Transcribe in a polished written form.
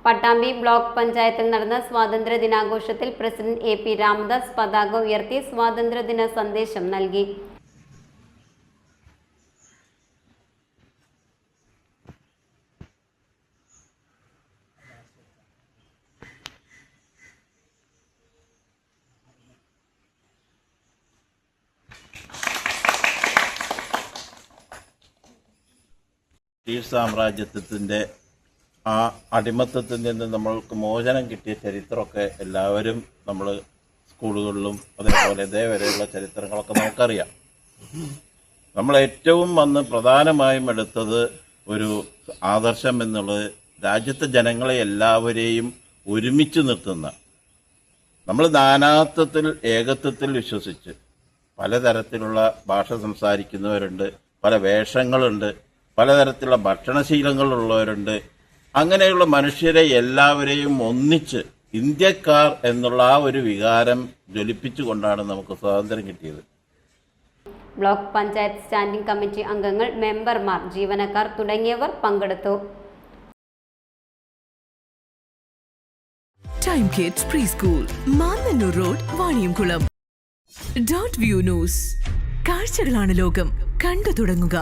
Pattambi block പഞ്ചായത്തിൽ നടന്ന സ്വാതന്ത്ര്യ ദിനാഘോഷത്തിൽ പ്രസിഡന്റ് എ പി രാമദാസ് പതാക ഉയർത്തി സ്വാതന്ത്ര്യദിന സന്ദേശം നൽകി. ബ്രിട്ടീഷ് സാമ്രാജ്യത്വത്തിൻ്റെ ആ അടിമത്തത്തിൽ നിന്ന് നമ്മൾക്ക് മോചനം കിട്ടിയ ചരിത്രമൊക്കെ എല്ലാവരും നമ്മൾ സ്കൂളുകളിലും അതേപോലെ ഇതേവരെയുള്ള ചരിത്രങ്ങളൊക്കെ നമുക്കറിയാം. നമ്മൾ ഏറ്റവും പ്രധാനമായും എടുത്തത് ഒരു ആദർശം എന്നുള്ളത് രാജ്യത്തെ ജനങ്ങളെ എല്ലാവരെയും ഒരുമിച്ച് നിർത്തുന്ന, നമ്മൾ നാനാത്വത്തിൽ ഏകത്വത്തിൽ വിശ്വസിച്ച് പലതരത്തിലുള്ള ഭാഷ സംസാരിക്കുന്നവരുണ്ട്, പല വേഷങ്ങളുണ്ട്, പലതരത്തിലുള്ള ഭക്ഷണശീലങ്ങളുള്ളവരുണ്ട്. അങ്ങനെയുള്ള മനുഷ്യരെ എല്ലാവരെയും ഒന്നിച്ച് ഇന്ത്യക്കാർ എന്നുള്ള ആ ഒരു വികാരം ജ്വലിപ്പിച്ചുകൊണ്ടാണ് നമുക്ക് സ്വാതന്ത്ര്യം കിട്ടിയത്. ബ്ലോക്ക് പഞ്ചായത്ത് സ്റ്റാൻഡിംഗ് കമ്മിറ്റി അംഗങ്ങൾ, മെമ്പർമാർ, ജീവനക്കാർ തുടങ്ങിയവർ പങ്കെടുത്തു. Time kids pre school, Mannannur road, Vaniyamkulam. Dot view news. കാഴ്ചകളാണ് ലോകം, കണ്ടു തുടങ്ങുക.